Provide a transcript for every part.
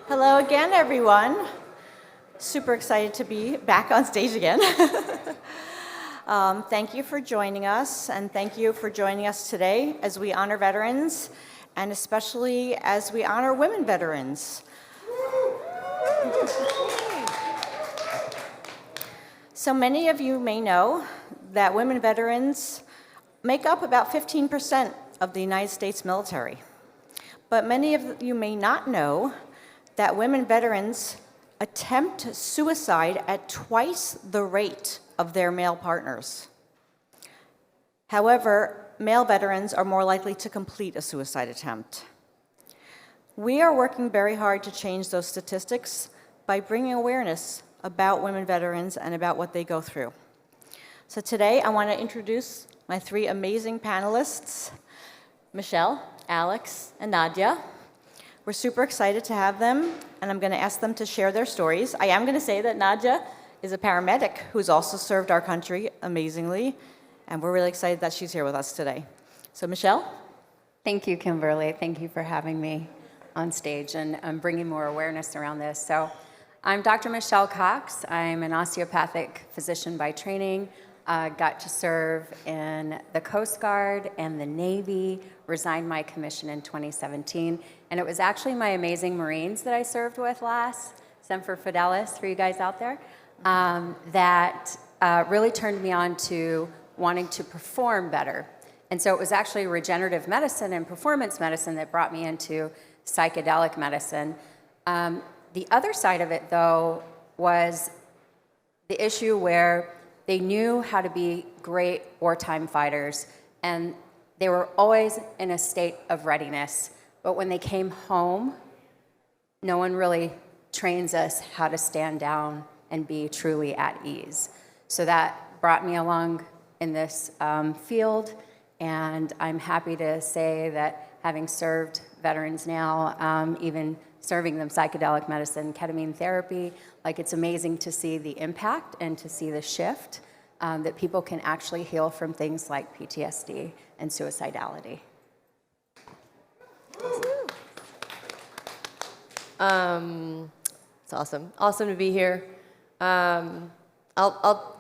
Hello again, everyone. Super excited to be back on stage again. Thank you for joining us, and thank you for joining us today as we honor veterans, and especially as we honor women veterans. So many of you may know that women veterans make up about 15% of the United States military. But many of you may not know that women veterans attempt suicide at twice the rate of their male partners. However, male veterans are more likely to complete a suicide attempt. We are working very hard to change those statistics by bringing awareness about women veterans and about what they go through. So today, I want to introduce my three amazing panelists, Michele, Alex, and Nadia. We're super excited to have them, and I'm going to ask them to share their stories. I am going to say that Nadia is a paramedic who's also served our country amazingly, and we're really excited that she's here with us today. So Michele? Thank you, Kimberly. Thank you for having me on stage and bringing more awareness around this. So I'm Dr. Michele Cox. I'm an osteopathic physician by training. Got to serve in the Coast Guard and the Navy, resigned my commission in 2017. And it was actually my amazing Marines that I served with last, Semper Fidelis for you guys out there, that really turned me on to wanting to perform better. And so it was actually regenerative medicine and performance medicine that brought me into psychedelic medicine. The other side of it, though, was the issue where they knew how to be great wartime fighters, and they were always in a state of readiness. But when they came home, no one really trains us how to stand down and be truly at ease. So that brought me along in this field, and I'm happy to say that having served veterans now, even serving them psychedelic medicine, ketamine therapy, like it's amazing to see the impact and to see the shift that people can actually heal from things like PTSD and suicidality. It's awesome. Awesome to be here. I'll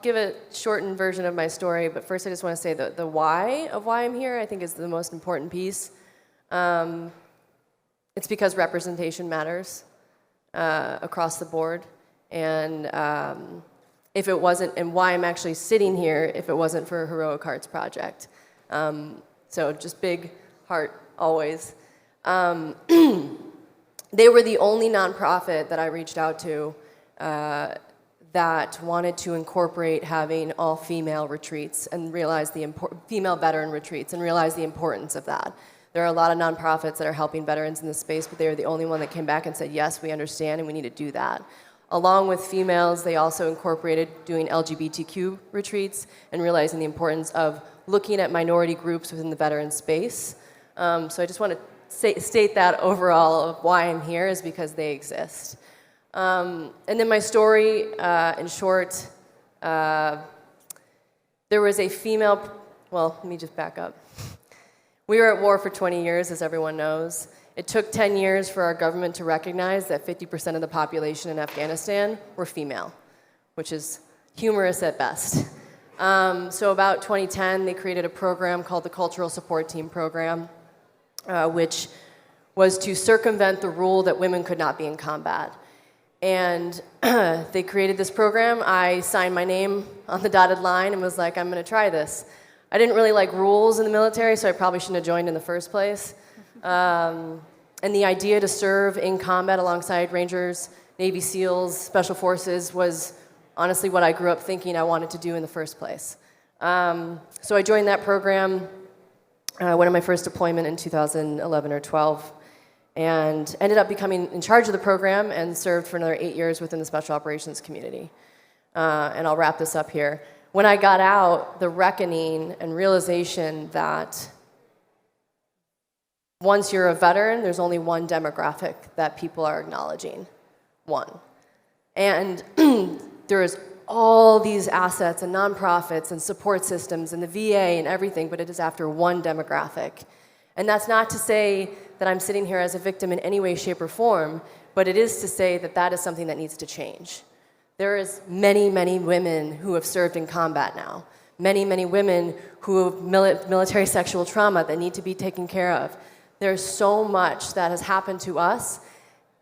give a shortened version of my story, but first I just want to say the why of why I'm here, I think, is the most important piece. It's because representation matters across the board, and if it wasn't, and why I'm actually sitting here, if it wasn't for a Heroic Hearts project. So just big heart always. They were the only nonprofit that I reached out to that wanted to incorporate having all-female retreats and realize the female veteran retreats and realize the importance of that. There are a lot of nonprofits that are helping veterans in this space, but they were the only one that came back and said, yes, we understand and we need to do that. Along with females, they also incorporated doing LGBTQ retreats and realizing the importance of looking at minority groups within the veteran space. So I just want to state that overall of why I'm here is because they exist. And then my story, in short, there was a female, well, let me just back up. We were at war for 20 years, as everyone knows. It took 10 years for our government to recognize that 50% of the population in Afghanistan were female, which is humorous at best. So about 2010, they created a program called the Cultural Support Team Program, which was to circumvent the rule that women could not be in combat. And they created this program. I signed my name on the dotted line and was like, I'm going to try this. I didn't really like rules in the military, so I probably shouldn't have joined in the first place. And the idea to serve in combat alongside Rangers, Navy SEALs, Special Forces was honestly what I grew up thinking I wanted to do in the first place. So I joined that program, went on my first deployment in 2011 or 12, and ended up becoming in charge of the program and served for another 8 years within the Special Operations community. And I'll wrap this up here. When I got out, the reckoning and realization that once you're a veteran, there's only one demographic that people are acknowledging. One. And there is all these assets and nonprofits and support systems and the VA and everything, but it is after one demographic. And that's not to say that I'm sitting here as a victim in any way, shape, or form, but it is to say that that is something that needs to change. There is many, many women who have served in combat now. Many, many women who have military sexual trauma that need to be taken care of. There's so much that has happened to us,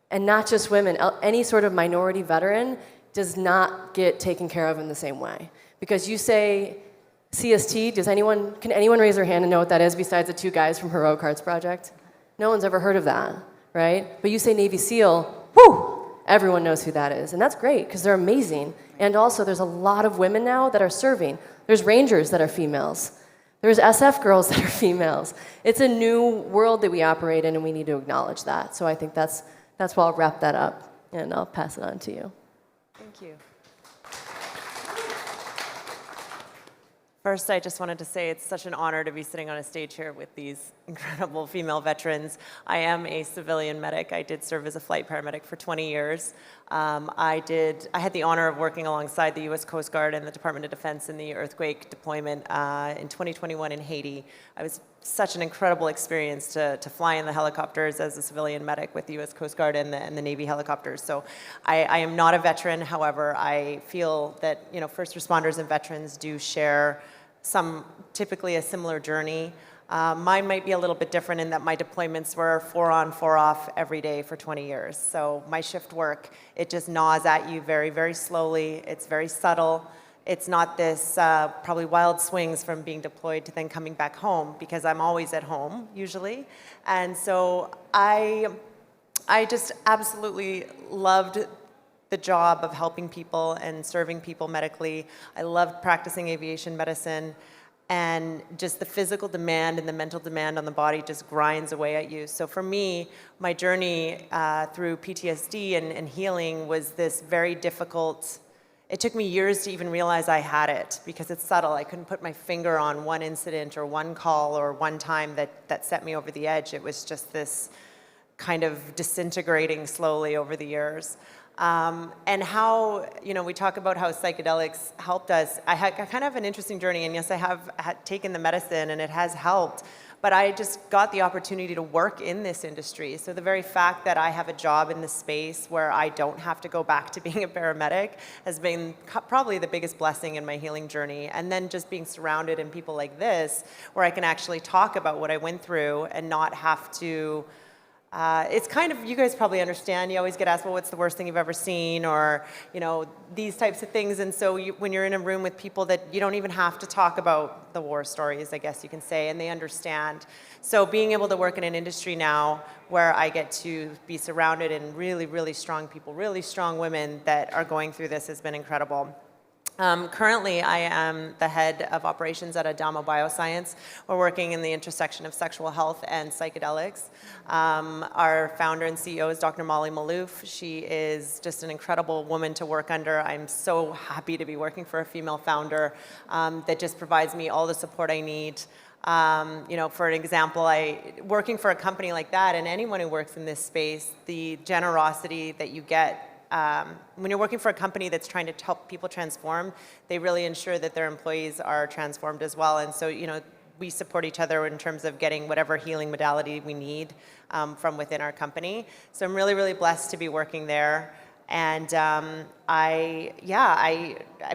and not just women. Any sort of minority veteran does not get taken care of in the same way. Because you say CST, can anyone raise their hand and know what that is besides the two guys from Heroic Hearts Project? No one's ever heard of that, right? But you say Navy SEAL, whoo! Everyone knows who that is, and that's great because they're amazing. And also, there's a lot of women now that are serving. There's Rangers that are females. There's SF girls that are females. It's a new world that we operate in, and we need to acknowledge that. So I think that's why I'll wrap that up, and I'll pass it on to you. Thank you. First, I just wanted to say it's such an honor to be sitting on a stage here with these incredible female veterans. I am a civilian medic. I did serve as a flight paramedic for 20 years. I had the honor of working alongside the U.S. Coast Guard and the Department of Defense in the earthquake deployment in 2021 in Haiti. It was such an incredible experience to fly in the helicopters as a civilian medic with the U.S. Coast Guard and the Navy helicopters. So I am not a veteran. However, I feel that first responders and veterans do share typically a similar journey. Mine might be a little bit different in that my deployments were 4 on, 4 off every day for 20 years. So my shift work, it just gnaws at you very, very slowly. It's very subtle. It's not this probably wild swings from being deployed to then coming back home, because I'm always at home usually. And so I just absolutely loved the job of helping people and serving people medically. I loved practicing aviation medicine, and just the physical demand and the mental demand on the body just grinds away at you. So for me, my journey through PTSD and healing was this very difficult. It took me years to even realize I had it, because it's subtle. I couldn't put my finger on one incident or one call or one time that set me over the edge. It was just this kind of disintegrating slowly over the years. And how, we talk about how psychedelics helped us. I kind of have an interesting journey, and yes, I have taken the medicine and it has helped, but I just got the opportunity to work in this industry. So the very fact that I have a job in this space where I don't have to go back to being a paramedic has been probably the biggest blessing in my healing journey. And then just being surrounded in people like this, where I can actually talk about what I went through and not have to. It's kind of, you guys probably understand, you always get asked, well, what's the worst thing you've ever seen, or, these types of things. And so when you're in a room with people that you don't even have to talk about the war stories, I guess you can say, and they understand. So being able to work in an industry now where I get to be surrounded in really, really strong people, really strong women that are going through this has been incredible. Currently, I am the head of operations at Adamo Bioscience. We're working in the intersection of sexual health and psychedelics. Our founder and CEO is Dr. Molly Malouf. She is just an incredible woman to work under. I'm so happy to be working for a female founder that just provides me all the support I need. For an example, working for a company like that, and anyone who works in this space, the generosity that you get when you're working for a company that's trying to help people transform, they really ensure that their employees are transformed as well. And so, we support each other in terms of getting whatever healing modality we need from within our company. So I'm really, really blessed to be working there. And I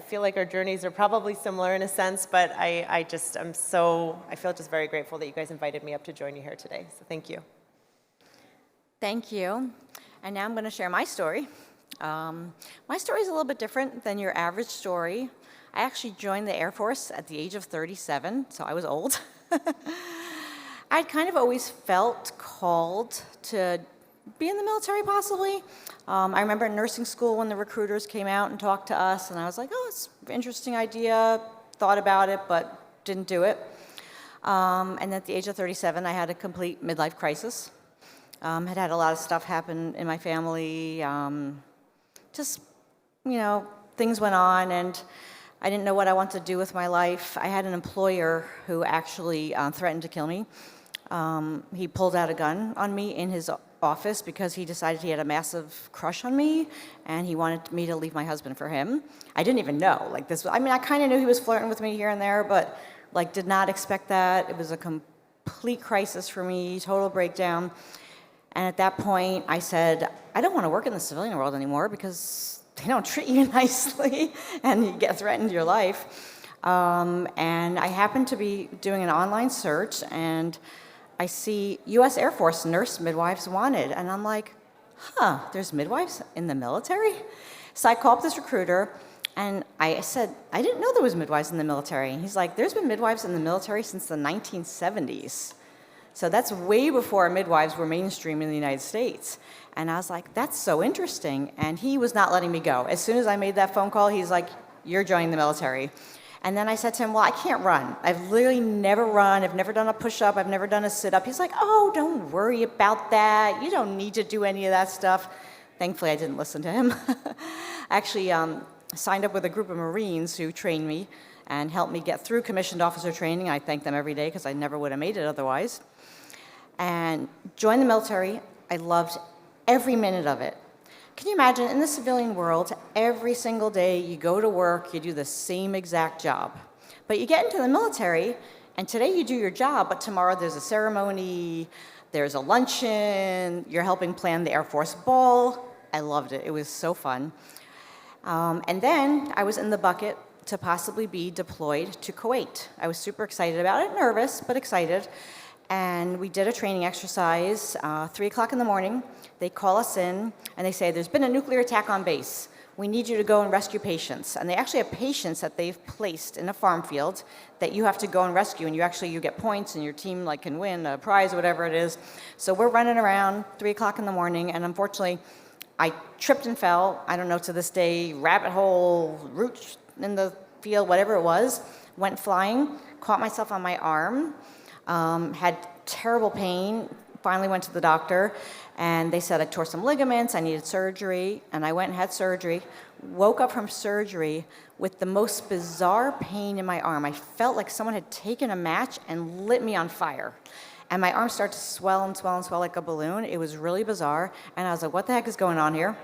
feel like our journeys are probably similar in a sense, but I feel just very grateful that you guys invited me up to join you here today. So thank you. Thank you. And now I'm going to share my story. My story is a little bit different than your average story. I actually joined the Air Force at the age of 37, so I was old. I'd kind of always felt called to be in the military, possibly. I remember in nursing school when the recruiters came out and talked to us, and I was like, oh, it's an interesting idea, thought about it, but didn't do it. And at the age of 37, I had a complete midlife crisis. Had a lot of stuff happen in my family. Things went on, and I didn't know what I wanted to do with my life. I had an employer who actually threatened to kill me. He pulled out a gun on me in his office because he decided he had a massive crush on me, and he wanted me to leave my husband for him. I didn't even know. Like this, I mean, I kind of knew he was flirting with me here and there, but like did not expect that. It was a complete crisis for me, total breakdown. And at that point, I said, I don't want to work in the civilian world anymore because they don't treat you nicely, and you get threatened your life. And I happened to be doing an online search, and I see U.S. Air Force nurse midwives wanted, and I'm like, there's midwives in the military? So I called up this recruiter, and I said, I didn't know there was midwives in the military. And he's like, there's been midwives in the military since the 1970s. So that's way before midwives were mainstream in the United States. And I was like, that's so interesting. And he was not letting me go. As soon as I made that phone call, he's like, you're joining the military. And then I said to him, well, I can't run. I've literally never run. I've never done a push-up. I've never done a sit-up. He's like, oh, don't worry about that. You don't need to do any of that stuff. Thankfully, I didn't listen to him. I actually signed up with a group of Marines who trained me and helped me get through commissioned officer training. I thank them every day because I never would have made it otherwise. And joined the military. I loved every minute of it. Can you imagine, in the civilian world, every single day you go to work, you do the same exact job. But you get into the military, and today you do your job, but tomorrow there's a ceremony, there's a luncheon, you're helping plan the Air Force ball. I loved it. It was so fun. And then I was in the bucket to possibly be deployed to Kuwait. I was super excited about it, nervous, but excited. And we did a training exercise, 3 o'clock in the morning. They call us in, and they say, there's been a nuclear attack on base. We need you to go and rescue patients. And they actually have patients that they've placed in a farm field that you have to go and rescue, and you get points, and your team can win a prize or whatever it is. So we're running around 3 o'clock in the morning, and unfortunately, I tripped and fell. I don't know to this day, rabbit hole, root in the field, whatever it was, went flying, caught myself on my arm, had terrible pain, finally went to the doctor, and they said I tore some ligaments, I needed surgery, and I went and had surgery, woke up from surgery with the most bizarre pain in my arm. I felt like someone had taken a match and lit me on fire. And my arm started to swell and swell and swell like a balloon. It was really bizarre, and I was like, what the heck is going on here?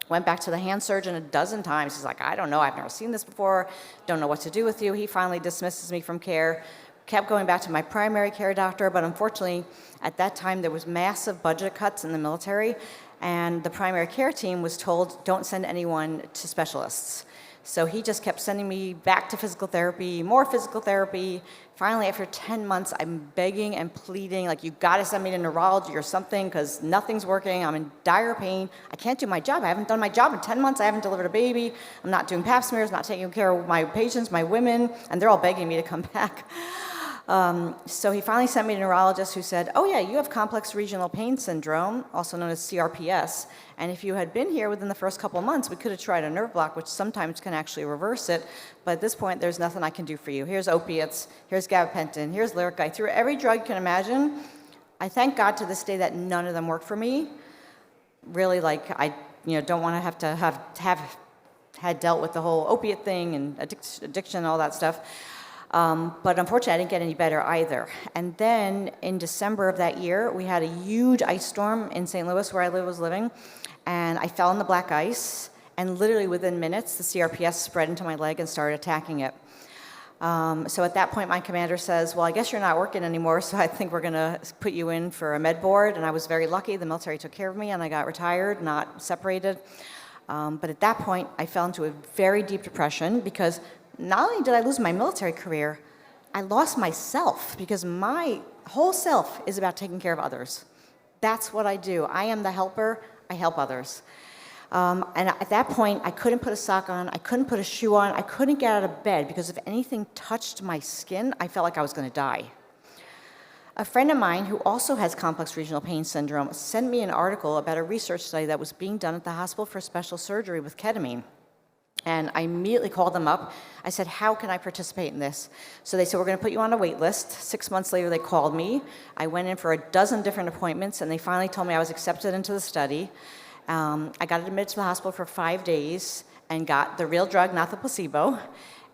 Went back to the hand surgeon a dozen times. He's like, I don't know, I've never seen this before, don't know what to do with you. He finally dismisses me from care. Kept going back to my primary care doctor, but unfortunately, at that time, there was massive budget cuts in the military, and the primary care team was told, don't send anyone to specialists. So he just kept sending me back to physical therapy, more physical therapy. Finally, after 10 months, I'm begging and pleading, like, you gotta send me to neurology or something, because nothing's working, I'm in dire pain, I can't do my job, I haven't done my job in 10 months, I haven't delivered a baby, I'm not doing pap smears, not taking care of my patients, my women, and they're all begging me to come back. So he finally sent me to a neurologist who said, oh yeah, you have complex regional pain syndrome, also known as CRPS, and if you had been here within the first couple months, we could have tried a nerve block, which sometimes can actually reverse it, but at this point, there's nothing I can do for you. Here's opiates, here's gabapentin, here's Lyric. I threw every drug you can imagine. I thank God to this day that none of them work for me. Really, I don't want to have had dealt with the whole opiate thing and addiction and all that stuff. But unfortunately, I didn't get any better either. And then in December of that year, we had a huge ice storm in St. Louis, where I was living, and I fell in the black ice, and literally within minutes, the CRPS spread into my leg and started attacking it. So at that point, my commander says, well, I guess you're not working anymore, so I think we're going to put you in for a med board. And I was very lucky. The military took care of me, and I got retired, not separated. But at that point, I fell into a very deep depression because not only did I lose my military career, I lost myself because my whole self is about taking care of others. That's what I do. I am the helper. I help others. And at that point, I couldn't put a sock on. I couldn't put a shoe on. I couldn't get out of bed because if anything touched my skin, I felt like I was going to die. A friend of mine who also has complex regional pain syndrome sent me an article about a research study that was being done at the Hospital for Special Surgery with ketamine. And I immediately called them up. I said, how can I participate in this? So they said, we're going to put you on a wait list. 6 months later, they called me. I went in for a dozen different appointments, and they finally told me I was accepted into the study. I got admitted to the hospital for 5 days and got the real drug, not the placebo.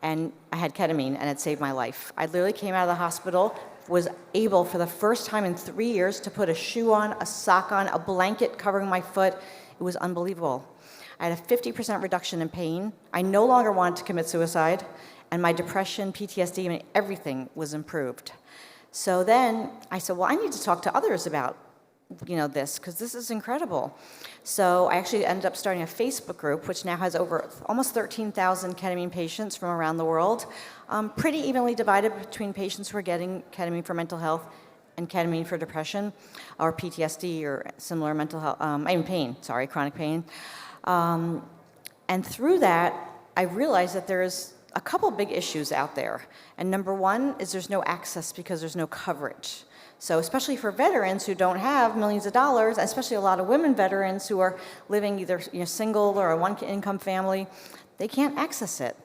And I had ketamine, and it saved my life. I literally came out of the hospital was able for the first time in 3 years to put a shoe on, a sock on, a blanket covering my foot. It was unbelievable. I had a 50% reduction in pain. I no longer wanted to commit suicide, and my depression, PTSD, I mean, everything was improved. So then I said, well, I need to talk to others about this, because this is incredible. So I actually ended up starting a Facebook group, which now has over almost 13,000 ketamine patients from around the world, pretty evenly divided between patients who are getting ketamine for mental health and ketamine for depression or PTSD or similar mental health, chronic pain. And through that, I realized that there's a couple big issues out there. And number one is there's no access because there's no coverage. So especially for veterans who don't have millions of dollars, especially a lot of women veterans who are living either single or a one-income family, they can't access it.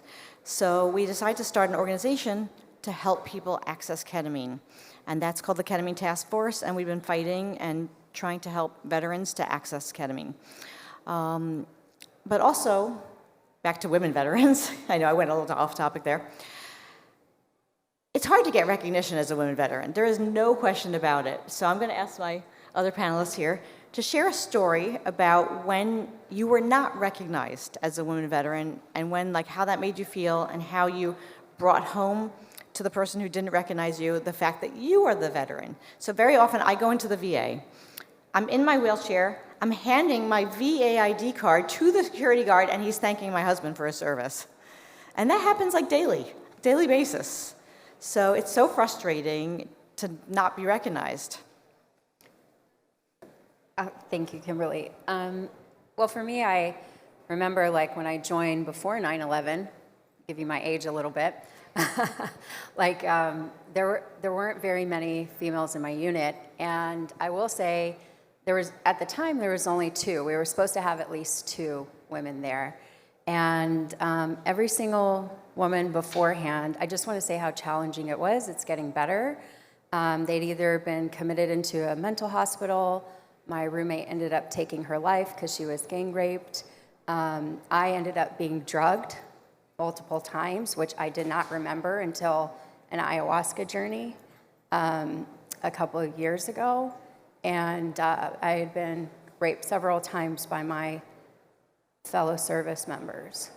So we decided to start an organization to help people access ketamine. And that's called the Ketamine Taskforce, and we've been fighting and trying to help veterans to access ketamine. But also, back to women veterans, I know I went a little off topic there. It's hard to get recognition as a women veteran. There is no question about it. So I'm going to ask my other panelists here to share a story about when you were not recognized as a women veteran and when, how that made you feel and how you brought home to the person who didn't recognize you the fact that you are the veteran. So very often I go into the VA. I'm in my wheelchair. I'm handing my VA ID card to the security guard, and he's thanking my husband for his service. And that happens daily basis. So it's so frustrating to not be recognized. Thank you, Kimberly. Well, for me, I remember when I joined before 9/11, give you my age a little bit, there weren't very many females in my unit, and I will say at the time there was only 2. We were supposed to have at least 2 women there. And every single woman beforehand, I just want to say how challenging it was. It's getting better. They'd either been committed into a mental hospital. My roommate ended up taking her life because she was gang raped. I ended up being drugged multiple times, which I did not remember until an ayahuasca journey a couple of years ago. And I had been raped several times by my fellow service members.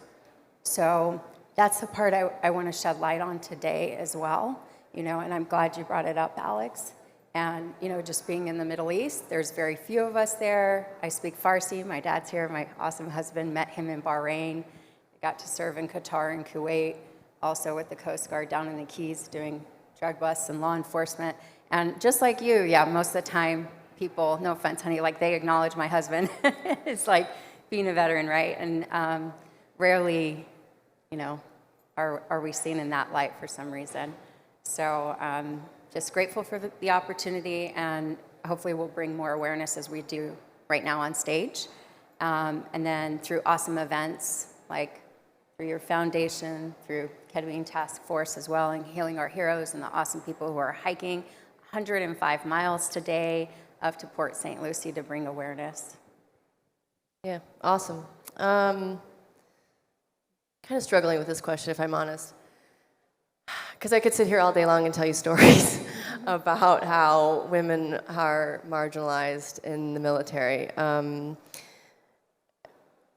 So that's the part I want to shed light on today as well, and I'm glad you brought it up, Alex. And, just being in the Middle East, there's very few of us there. I speak Farsi. My dad's here. My awesome husband, met him in Bahrain. I got to serve in Qatar and Kuwait, also with the Coast Guard down in the Keys doing drug busts and law enforcement. And just like you, most of the time people, no offense, honey, they acknowledge my husband. It's being a veteran, right? And rarely, are we seen in that light for some reason. So just grateful for the opportunity, and hopefully we'll bring more awareness as we do right now on stage. And then through awesome events, through your foundation, through Ketamine Taskforce as well, and Healing Our Heroes, and the awesome people who are hiking 105 miles today up to Port St. Lucie to bring awareness. Yeah, awesome. Kind of struggling with this question, if I'm honest. Because I could sit here all day long and tell you stories about how women are marginalized in the military. And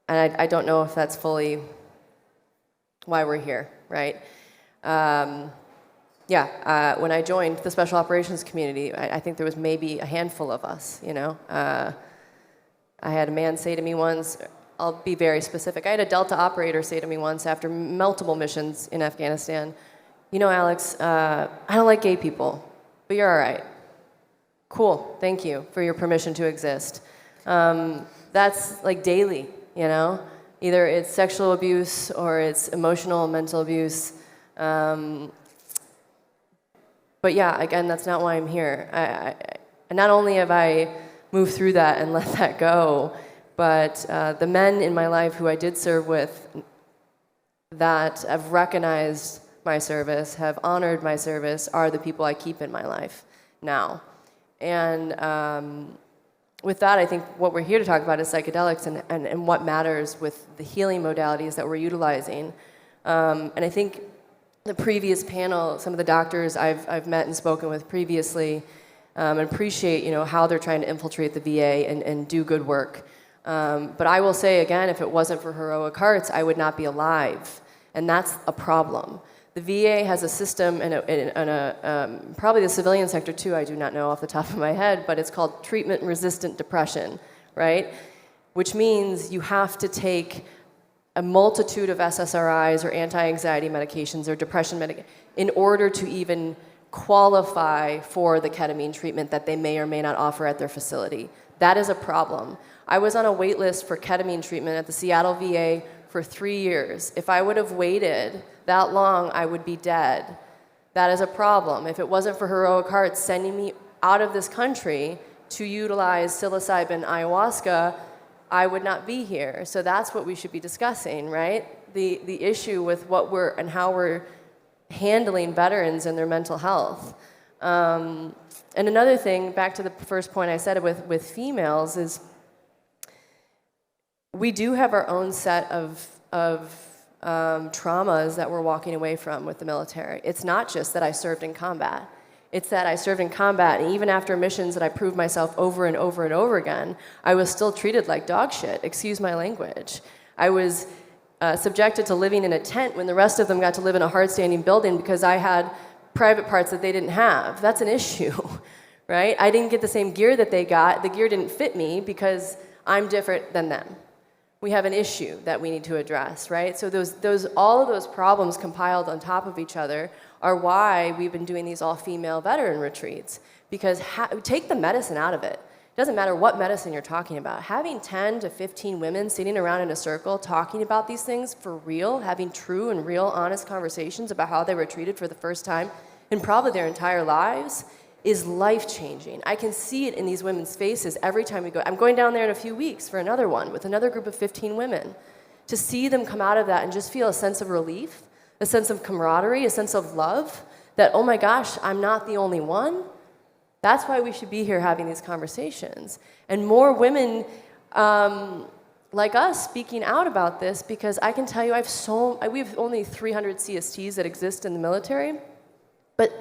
I don't know if that's fully why we're here, right? When I joined the Special Operations community, I think there was maybe a handful of us, I had a man say to me once, I'll be very specific, I had a Delta operator say to me once after multiple missions in Afghanistan, Alex, I don't like gay people, but you're all right. Cool, thank you for your permission to exist. That's daily, Either it's sexual abuse or it's emotional and mental abuse. But again, that's not why I'm here. And not only have I moved through that and let that go, but the men in my life who I did serve with that have recognized my service, have honored my service, are the people I keep in my life now. And with that, I think what we're here to talk about is psychedelics and what matters with the healing modalities that we're utilizing. And I think the previous panel, some of the doctors I've met and spoken with previously, and appreciate, how they're trying to infiltrate the VA and do good work. But I will say again, if it wasn't for heroic hearts, I would not be alive, and that's a problem. The VA has a system, and probably the civilian sector too, I do not know off the top of my head, but it's called treatment-resistant depression, right? Which means you have to take a multitude of SSRIs or anti-anxiety medications or depression medications in order to even qualify for the ketamine treatment that they may or may not offer at their facility. That is a problem. I was on a wait list for ketamine treatment at the Seattle VA for 3 years. If I would have waited that long, I would be dead. That is a problem. If it wasn't for heroic hearts sending me out of this country to utilize psilocybin ayahuasca, I would not be here. So that's what we should be discussing, right? The issue with what we're and how we're handling veterans and their mental health. And another thing, back to the first point I said with females, is we do have our own set of traumas that we're walking away from with the military. It's not just that I served in combat. It's that I served in combat, and even after missions that I proved myself over and over and over again, I was still treated like dog shit, excuse my language. I was subjected to living in a tent when the rest of them got to live in a hard-standing building because I had private parts that they didn't have. That's an issue, right? I didn't get the same gear that they got. The gear didn't fit me because I'm different than them. We have an issue that we need to address, right? So all of those problems compiled on top of each other are why we've been doing these all-female veteran retreats. Because take the medicine out of it. It doesn't matter what medicine you're talking about. Having 10 to 15 women sitting around in a circle talking about these things for real, having true and real honest conversations about how they were treated for the first time in probably their entire lives is life-changing. I can see it in these women's faces every time we go. I'm going down there in a few weeks for another one with another group of 15 women. To see them come out of that and just feel a sense of relief, a sense of camaraderie, a sense of love, that, oh my gosh, I'm not the only one. That's why we should be here having these conversations. And more women like us speaking out about this, because I can tell you we have only 300 CSTs that exist in the military, but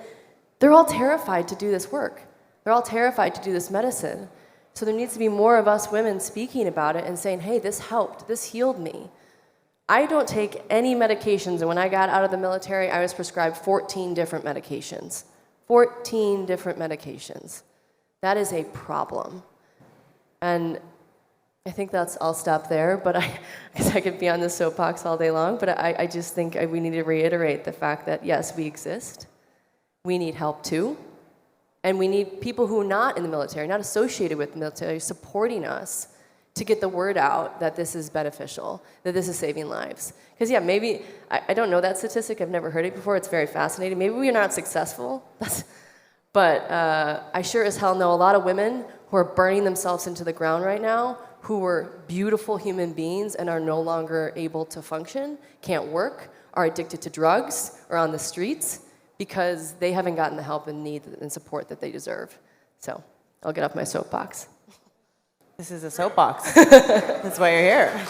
they're all terrified to do this work. They're all terrified to do this medicine. So there needs to be more of us women speaking about it and saying, hey, this helped, this healed me. I don't take any medications, and when I got out of the military, I was prescribed 14 different medications. 14 different medications. That is a problem. And I think I'll stop there, but because I could be on the soapbox all day long, but I just think we need to reiterate the fact that, yes, we exist. We need help too. And we need people who are not in the military, not associated with the military, supporting us to get the word out that this is beneficial, that this is saving lives. Because yeah, maybe, I don't know that statistic, I've never heard it before, it's very fascinating. Maybe we are not successful, but I sure as hell know a lot of women who are burning themselves into the ground right now, who were beautiful human beings and are no longer able to function, can't work, are addicted to drugs, or on the streets, because they haven't gotten the help and need and support that they deserve. So I'll get off my soapbox. This is a soapbox. That's why you're here.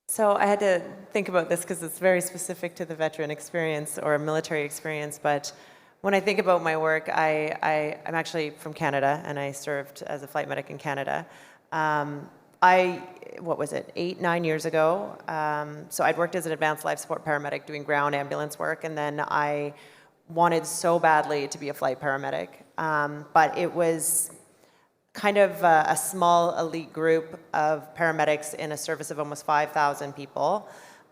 So I had to think about this because it's very specific to the veteran experience or military experience, but when I think about my work, I'm actually from Canada, and I served as a flight medic in Canada. What was it, 8-9 years ago? So I'd worked as an advanced life support paramedic doing ground ambulance work, and then I wanted so badly to be a flight paramedic. But it was kind of a small elite group of paramedics in a service of almost 5,000 people.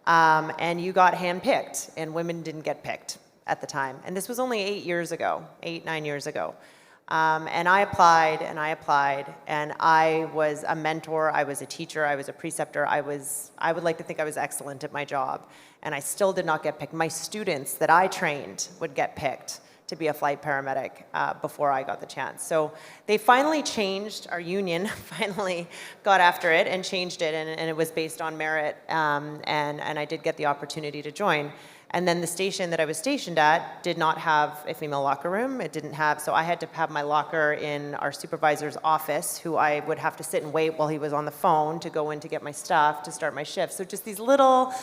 And you got handpicked, and women didn't get picked at the time. And this was only 8 years ago, 8-9 years ago. And I applied, and I was a mentor, I was a teacher, I was a preceptor, I would like to think I was excellent at my job, and I still did not get picked. My students that I trained would get picked to be a flight paramedic before I got the chance. So they finally changed, our union finally got after it and changed it, and it was based on merit, and I did get the opportunity to join. And then the station that I was stationed at did not have a female locker room. It didn't have, so I had to have my locker in our supervisor's office, who I would have to sit and wait while he was on the phone to go in to get my stuff to start my shift. So just these little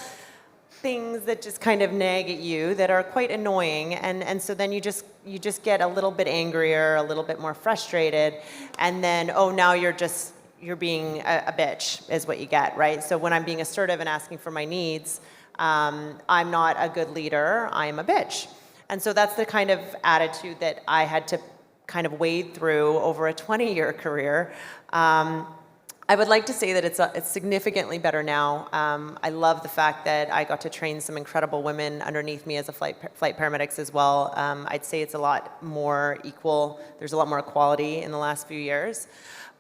things that just kind of nag at you that are quite annoying, and so then you just get a little bit angrier, a little bit more frustrated, and then now you're being a bitch is what you get, right? So when I'm being assertive and asking for my needs, I'm not a good leader, I'm a bitch. And so that's the kind of attitude that I had to kind of wade through over a 20-year career. I would like to say that it's significantly better now. I love the fact that I got to train some incredible women underneath me as a flight paramedics as well. I'd say it's a lot more equal. There's a lot more equality in the last few years.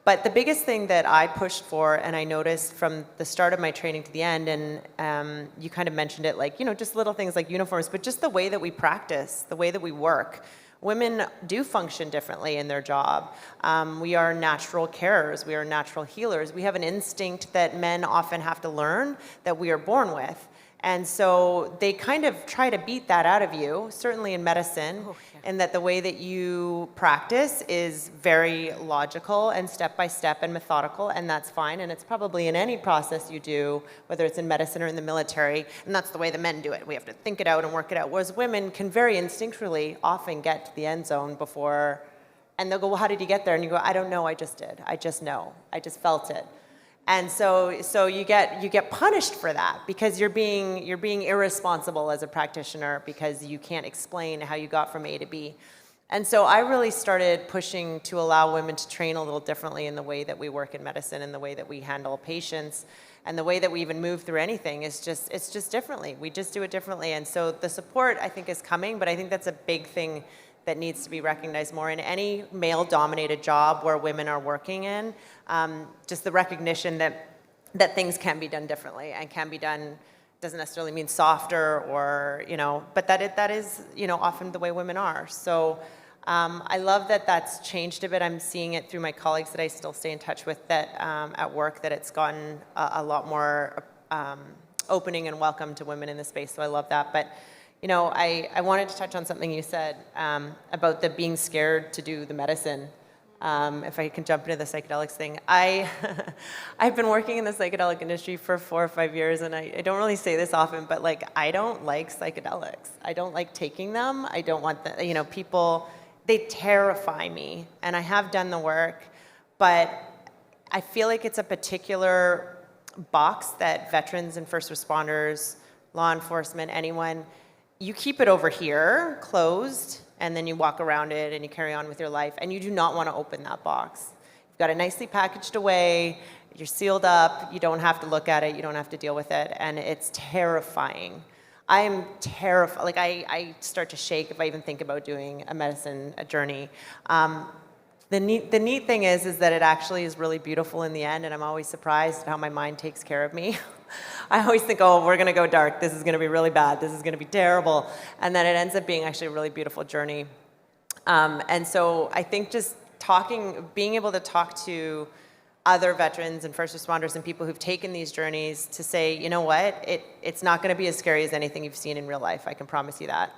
But the biggest thing that I pushed for, and I noticed from the start of my training to the end, and you kind of mentioned it, like, just little things like uniforms, but just the way that we practice, the way that we work. Women do function differently in their job. We are natural carers, we are natural healers. We have an instinct that men often have to learn that we are born with. And so they kind of try to beat that out of you, certainly in medicine, and that the way that you practice is very logical and step-by-step and methodical, and that's fine. And it's probably in any process you do, whether it's in medicine or in the military, and that's the way the men do it. We have to think it out and work it out, whereas women can very instinctually often get to the end zone before, and they'll go, well, how did you get there? And you go, I don't know, I just did. I just know. I just felt it. And so you get punished for that because you're being irresponsible as a practitioner because you can't explain how you got from A to B. And so I really started pushing to allow women to train a little differently in the way that we work in medicine and the way that we handle patients and the way that we even move through anything it's just differently. We just do it differently. And so the support, I think, is coming, but I think that's a big thing that needs to be recognized more in any male-dominated job where women are working in. Just the recognition that things can be done differently and can be done doesn't necessarily mean softer or, but that is, often the way women are. So I love that that's changed a bit. I'm seeing it through my colleagues that I still stay in touch with that at work, that it's gotten a lot more opening and welcome to women in the space. So I love that. But I wanted to touch on something you said about the being scared to do the medicine. If I can jump into the psychedelics thing. I've been working in the psychedelic industry for 4 or 5 years, and I don't really say this often, but I don't like psychedelics. I don't like taking them. I don't want the, people, they terrify me, and I have done the work, but I feel like it's a particular box that veterans and first responders, law enforcement, anyone, you keep it over here, closed, and then you walk around it and you carry on with your life, and you do not want to open that box. You've got it nicely packaged away, you're sealed up, you don't have to look at it, you don't have to deal with it, and it's terrifying. I am terrified, I start to shake if I even think about doing a journey. The neat thing is that it actually is really beautiful in the end, and I'm always surprised at how my mind takes care of me. I always think, we're going to go dark. This is going to be really bad. This is going to be terrible. And then it ends up being actually a really beautiful journey. And so I think just being able to talk to other veterans and first responders and people who've taken these journeys to say, you know what, it's not going to be as scary as anything you've seen in real life. I can promise you that.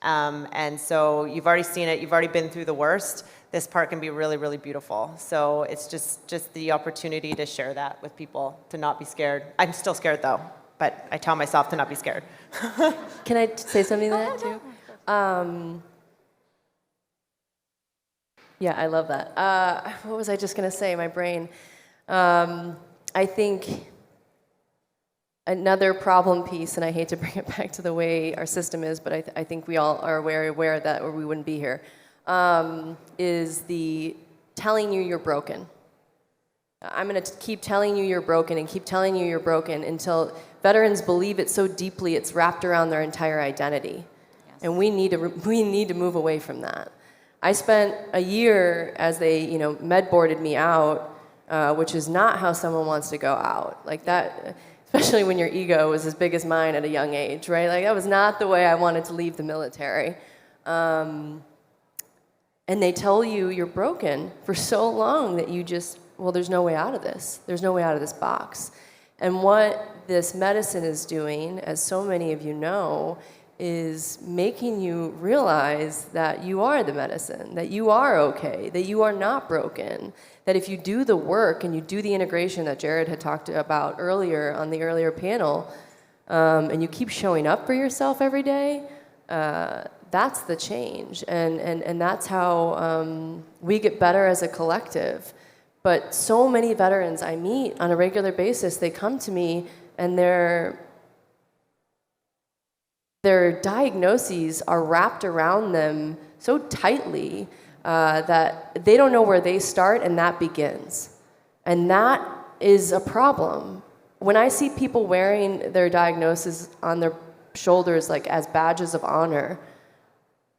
And so you've already seen it. You've already been through the worst. This part can be really, really beautiful. So it's just the opportunity to share that with people, to not be scared. I'm still scared though, but I tell myself to not be scared. Can I say something to that too? Yeah, I love that. What was I just going to say? My brain. I think another problem piece, and I hate to bring it back to the way our system is, but I think we all are very aware of that or we wouldn't be here, is the telling you're broken. I'm going to keep telling you you're broken and keep telling you you're broken until veterans believe it so deeply it's wrapped around their entire identity. Yes. And we need to move away from that. I spent a year as they, med boarded me out, which is not how someone wants to go out. Like that, especially when your ego was as big as mine at a young age, right? Like that was not the way I wanted to leave the military. And they tell you you're broken for so long that you just, well, there's no way out of this. There's no way out of this box. And what this medicine is doing, as so many of you know, is making you realize that you are the medicine, that you are okay, that you are not broken, that if you do the work and you do the integration that Jared had talked about earlier on the earlier panel, and you keep showing up for yourself every day, that's the change. And that's how we get better as a collective. But so many veterans I meet on a regular basis, they come to me and their diagnoses are wrapped around them so tightly that they don't know where they start and that begins. And that is a problem. When I see people wearing their diagnosis on their shoulders like as badges of honor,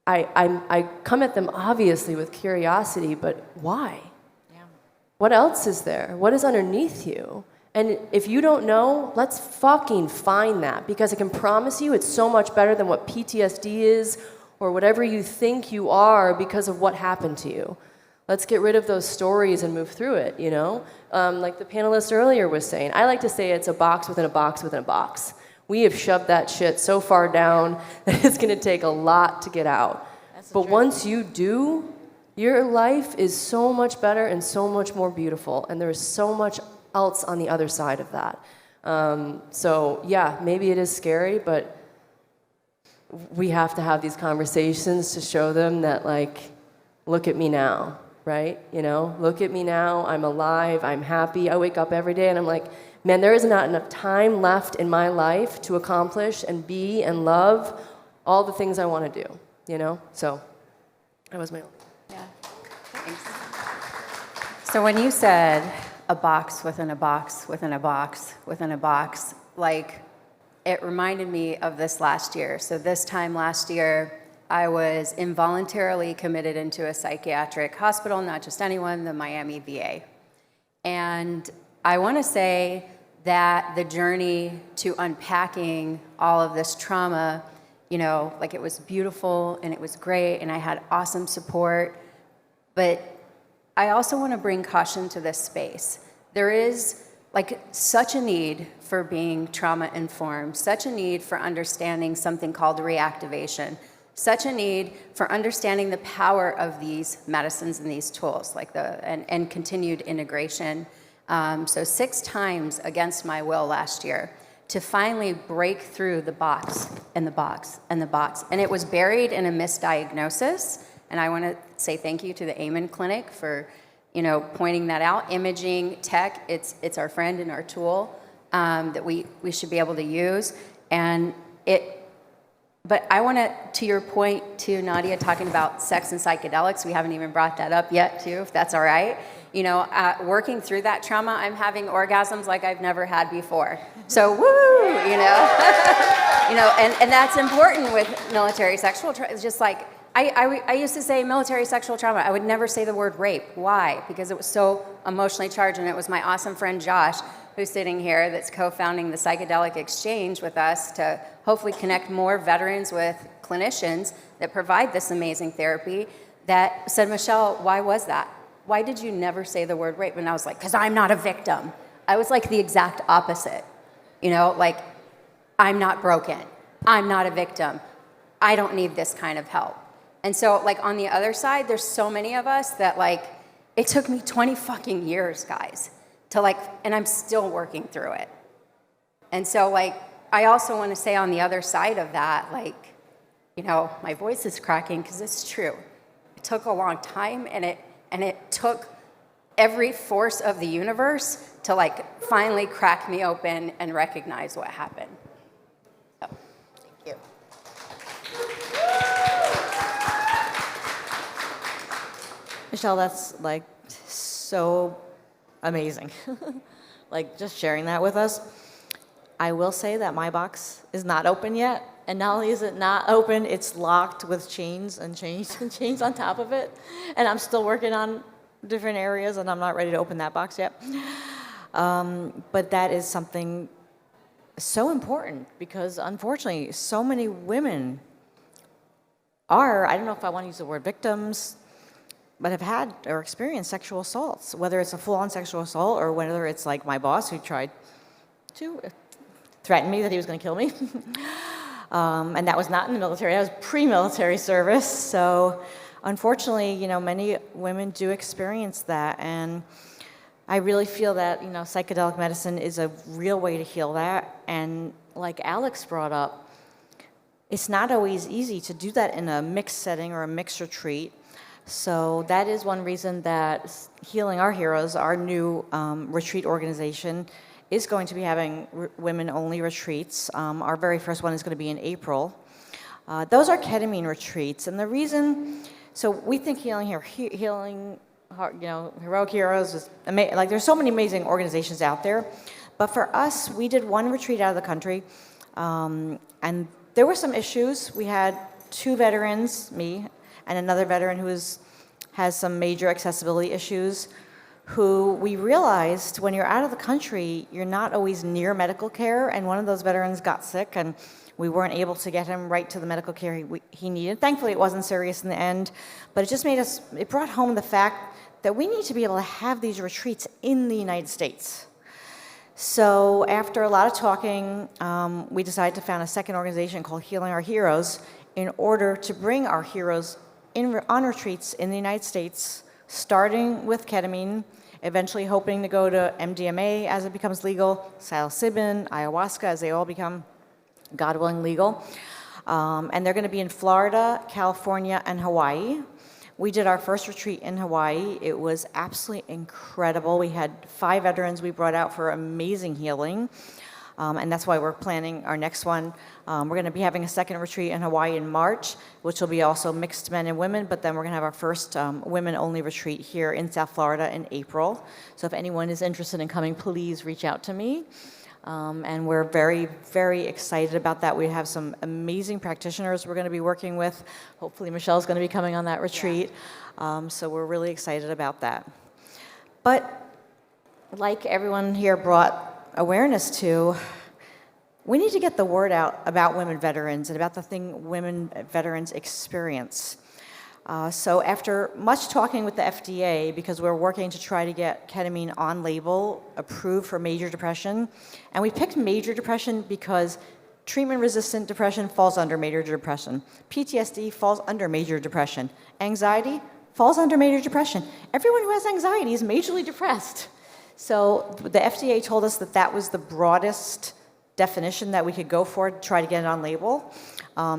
I come at them obviously with curiosity, but why? Yeah. What else is there? What is underneath you? And if you don't know, let's fucking find that, because I can promise you it's so much better than what PTSD is or whatever you think you are because of what happened to you. Let's get rid of those stories and move through it, you know? Like the panelist earlier was saying, I like to say it's a box within a box within a box. We have shoved that shit so far down that it's gonna take a lot to get out. But once you do, your life is so much better and so much more beautiful, and there's so much else on the other side of that. So yeah, maybe it is scary, but we have to have these conversations to show them that, like, look at me now, right? You know, look at me now, I'm alive, I'm happy, I wake up every day and I'm like, man, there is not enough time left in my life to accomplish and be and love all the things I want to do, you know? So that was my own. Yeah, thanks. So when you said a box within a box within a box within a box, like, it reminded me of this last year. So this time last year, I was involuntarily committed into a psychiatric hospital, not just anyone, the Miami VA. And I want to say that the journey to unpacking all of this trauma, you know, like, it was beautiful and it was great and I had awesome support, but I also want to bring caution to this space. There is, like, such a need for being trauma-informed, such a need for understanding something called reactivation, such a need for understanding the power of these medicines and these tools, like and continued integration. So 6 times against my will last year to finally break through the box and the box and the box. And it was buried in a misdiagnosis. And I want to say thank you to the Amen Clinic for, you know, pointing that out. Imaging tech, it's our friend and our tool that we should be able to use. But I want to your point to Nadia, talking about sex and psychedelics, we haven't even brought that up yet too, if that's all right. You know, working through that trauma, I'm having orgasms like I've never had before. So woo, you know. You know, and that's important with military sexual trauma. It's just like, I used to say military sexual trauma. I would never say the word rape. Why? Because it was so emotionally charged, and it was my awesome friend Josh, who's sitting here, that's co-founding the Psychedelic Exchange with us to hopefully connect more veterans with clinicians that provide this amazing therapy, that said, Michele, why was that? Why did you never say the word rape? And I was like, because I'm not a victim. I was like the exact opposite. You know, like, I'm not broken. I'm not a victim. I don't need this kind of help. And so, like, on the other side, there's so many of us that, like, it took me 20 fucking years, guys, to, like, and I'm still working through it. And so, like, I also want to say on the other side of that, like, you know, my voice is cracking because it's true. It took a long time, and it took every force of the universe to, like, finally crack me open and recognize what happened. So, thank you. Michele, that's, like, so amazing. Like, just sharing that with us. I will say that my box is not open yet. And not only is it not open, it's locked with chains and chains and chains on top of it. And I'm still working on different areas, and I'm not ready to open that box yet. But that is something so important, because unfortunately, so many women are, I don't know if I want to use the word victims, but have had or experienced sexual assaults, whether it's a full-on sexual assault or whether it's like my boss who tried to threaten me that he was going to kill me. And that was not in the military, that was pre-military service. So unfortunately, you know, many women do experience that. And I really feel that, you know, psychedelic medicine is a real way to heal that. And like Alex brought up, it's not always easy to do that in a mixed setting or a mixed retreat. So that is one reason that Healing Our Heroes, our new retreat organization, is going to be having women-only retreats. Our very first one is going to be in April. Those are ketamine retreats, and the reason, so we think Healing, you know, Heroic Heroes is like there's so many amazing organizations out there, but for us, we did one retreat out of the country, and there were some issues. We had 2 veterans, me and another veteran who has some major accessibility issues, who we realized when you're out of the country, you're not always near medical care, and one of those veterans got sick, and we weren't able to get him right to the medical care he needed. Thankfully, it wasn't serious in the end, but it just it brought home the fact that we need to be able to have these retreats in the United States. So after a lot of talking, we decided to found a second organization called Healing Our Heroes in order to bring our heroes on retreats in the United States, starting with ketamine, eventually hoping to go to MDMA as it becomes legal, psilocybin, ayahuasca as they all become, God willing, legal. And they're going to be in Florida, California, and Hawaii. We did our first retreat in Hawaii. It was absolutely incredible. We had 5 veterans we brought out for amazing healing. And that's why we're planning our next one. We're going to be having a second retreat in Hawaii in March, which will be also mixed men and women, but then we're going to have our first women-only retreat here in South Florida in April. So if anyone is interested in coming, please reach out to me. And we're very, very excited about that. We have some amazing practitioners we're going to be working with. Hopefully Michelle's going to be coming on that retreat. So we're really excited about that. But like everyone here brought awareness to, we need to get the word out about women veterans and about the thing women veterans experience. So after much talking with the FDA, because we're working to try to get ketamine on label, approved for major depression, and we picked major depression because treatment-resistant depression falls under major depression. PTSD falls under major depression. Anxiety falls under major depression. Everyone who has anxiety is majorly depressed. So the FDA told us that that was the broadest definition that we could go for to try to get it on label.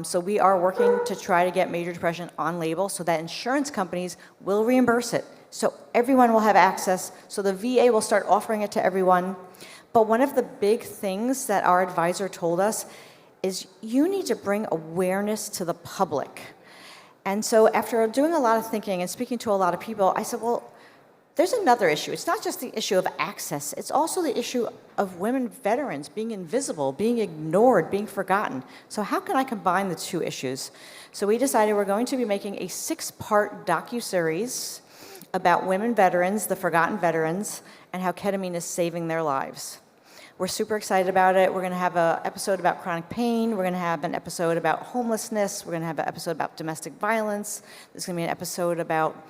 So we are working to try to get major depression on label so that insurance companies will reimburse it. So everyone will have access. So the VA will start offering it to everyone. But one of the big things that our advisor told us is you need to bring awareness to the public. And so after doing a lot of thinking and speaking to a lot of people, I said, well, there's another issue. It's not just the issue of access. It's also the issue of women veterans being invisible, being ignored, being forgotten. So how can I combine the 2 issues? So we decided we're going to be making a 6-part docuseries about women veterans, the forgotten veterans, and how ketamine is saving their lives. We're super excited about it. We're going to have an episode about chronic pain. We're going to have an episode about homelessness. We're going to have an episode about domestic violence. There's going to be an episode about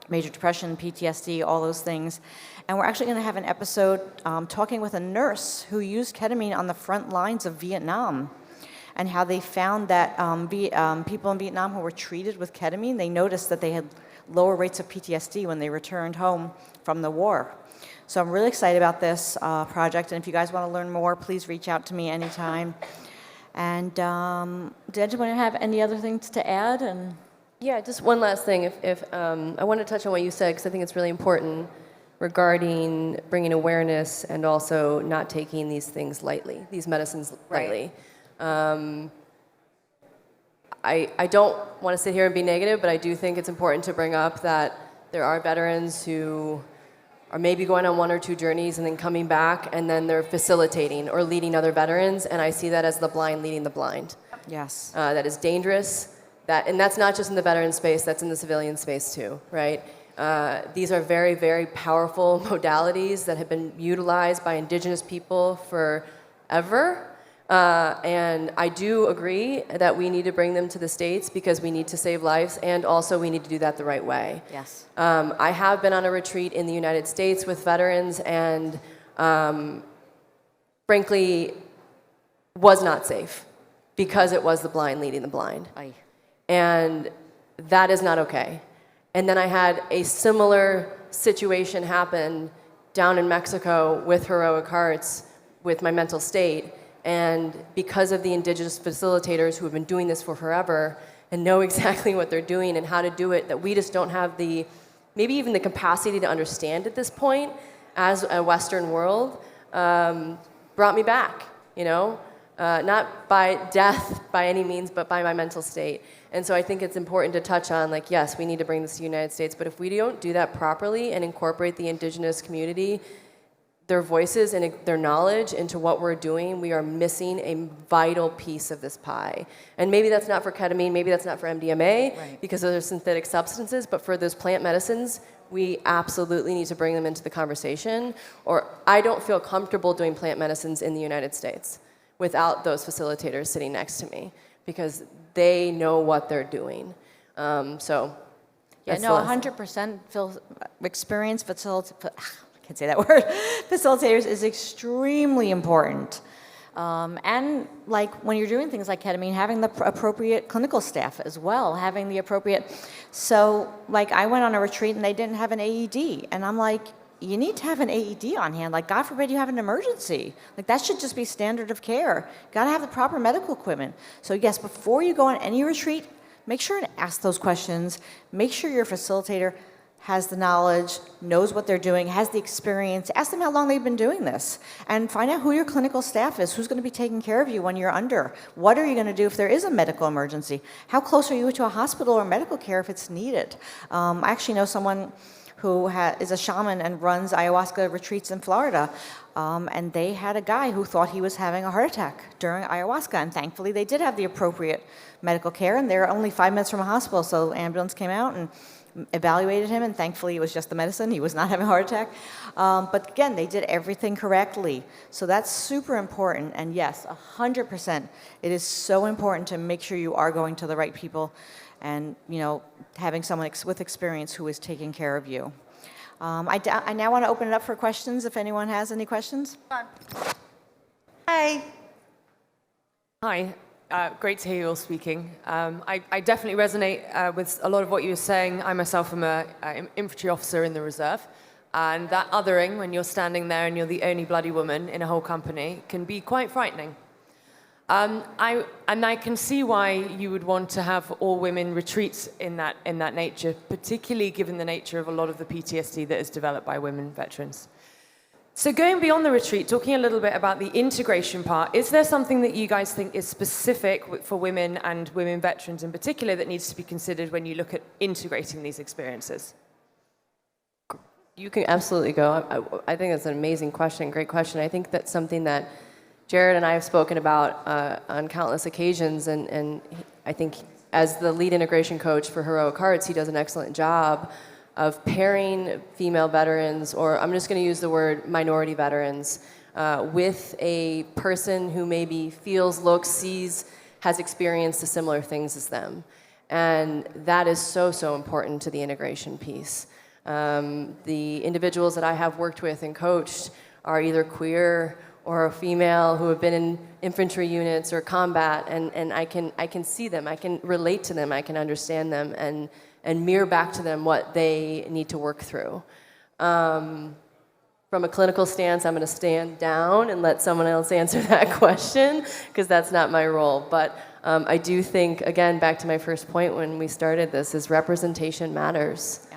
major depression, PTSD, all those things. And we're actually going to have an episode talking with a nurse who used ketamine on the front lines of Vietnam and how they found that people in Vietnam who were treated with ketamine, they noticed that they had lower rates of PTSD when they returned home from the war. So I'm really excited about this project. And if you guys want to learn more, please reach out to me anytime. And did anyone have any other things to add? And Yeah, just one last thing. If I want to touch on what you said because I think it's really important regarding bringing awareness and also not taking these things lightly, these medicines lightly. I don't want to sit here and be negative, but I do think it's important to bring up that there are veterans who are maybe going on 1 or 2 journeys and then coming back, and then they're facilitating or leading other veterans, and I see that as the blind leading the blind. yes. That is dangerous. And that's not just in the veteran space, that's in the civilian space too, right? These are very, very powerful modalities that have been utilized by indigenous people forever. And I do agree that we need to bring them to the States because we need to save lives, and also we need to do that the right way. Yes. I have been on a retreat in the United States with veterans, and frankly, was not safe because it was the blind leading the blind. Aye. And that is not okay. And then I had a similar situation happen down in Mexico with Heroic Hearts with my mental state. And because of the indigenous facilitators who have been doing this for forever and know exactly what they're doing and how to do it, that we just don't have the, maybe even the capacity to understand at this point as a Western world, brought me back, you know? Not by death by any means, but by my mental state. And so I think it's important to touch on, like, yes, we need to bring this to the United States, but if we don't do that properly and incorporate the indigenous community, their voices and their knowledge into what we're doing, we are missing a vital piece of this pie. And maybe that's not for ketamine, maybe that's not for MDMA, Right. because those are synthetic substances, but for those plant medicines, we absolutely need to bring them into the conversation. Or I don't feel comfortable doing plant medicines in the United States without those facilitators sitting next to me, because they know what they're doing. So, Yeah, that's no, the lesson. 100% experience I can't say that word. Facilitators is extremely important. And like when you're doing things like ketamine, having the appropriate clinical staff as well, having the appropriate. So like I went on a retreat and they didn't have an AED, and I'm like, you need to have an AED on hand. Like, God forbid you have an emergency. Like, that should just be standard of care. You gotta have the proper medical equipment. So yes, before you go on any retreat, make sure and ask those questions. Make sure your facilitator has the knowledge, knows what they're doing, has the experience. Ask them how long they've been doing this. And find out who your clinical staff is, who's gonna be taking care of you when you're under. What are you gonna do if there is a medical emergency? How close are you to a hospital or medical care if it's needed? I actually know someone who is a shaman and runs ayahuasca retreats in Florida. And they had a guy who thought he was having a heart attack during ayahuasca, and thankfully they did have the appropriate medical care, and they're only 5 minutes from a hospital, so the ambulance came out and evaluated him, and thankfully it was just the medicine. He was not having a heart attack. But again, they did everything correctly. So that's super important, and yes, 100%. It is so important to make sure you are going to the right people and, you know, having someone with experience who is taking care of you. I now want to open it up for questions, if anyone has any questions. Hi. Hi, great to hear you all speaking. I definitely resonate with a lot of what you were saying. I myself am an infantry officer in the reserve, and that othering, when you're standing there and you're the only bloody woman in a whole company, can be quite frightening. I can see why you would want to have all women retreats in that nature, particularly given the nature of a lot of the PTSD that is developed by women veterans. So going beyond the retreat, talking a little bit about the integration part, is there something that you guys think is specific for women and women veterans in particular that needs to be considered when you look at integrating these experiences? You can absolutely go. I think that's an amazing question, great question. I think that's something that Jared and I have spoken about on countless occasions, and I think as the lead integration coach for Heroic Hearts, he does an excellent job of pairing female veterans, or I'm just going to use the word minority veterans, with a person who maybe feels, looks, sees, has experienced the similar things as them. And that is so, so important to the integration piece. The individuals that I have worked with and coached are either queer or a female who have been in infantry units or combat, and I can see them, I can relate to them, I can understand them, and mirror back to them what they need to work through. From a clinical stance, I'm going to stand down and let someone else answer that question, because that's not my role. But I do think, again, back to my first point when we started this, is representation matters.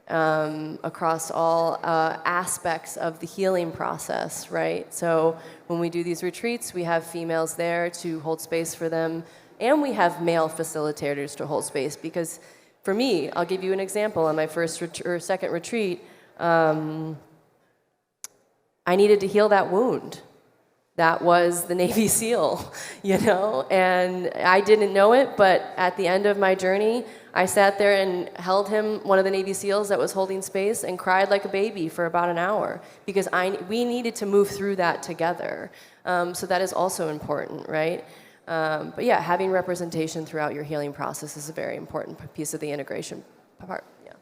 Across all aspects of the healing process, right? So when we do these retreats, we have females there to hold space for them, and we have male facilitators to hold space. Because for me, I'll give you an example. On my first or second retreat, I needed to heal that wound. That was the Navy SEAL, you know? And I didn't know it, but at the end of my journey, I sat there and held him, one of the Navy SEALs that was holding space, and cried like a baby for about an hour because we needed to move through that together. So that is also important, right? But yeah, having representation throughout your healing process is a very important piece of the integration part. Yeah.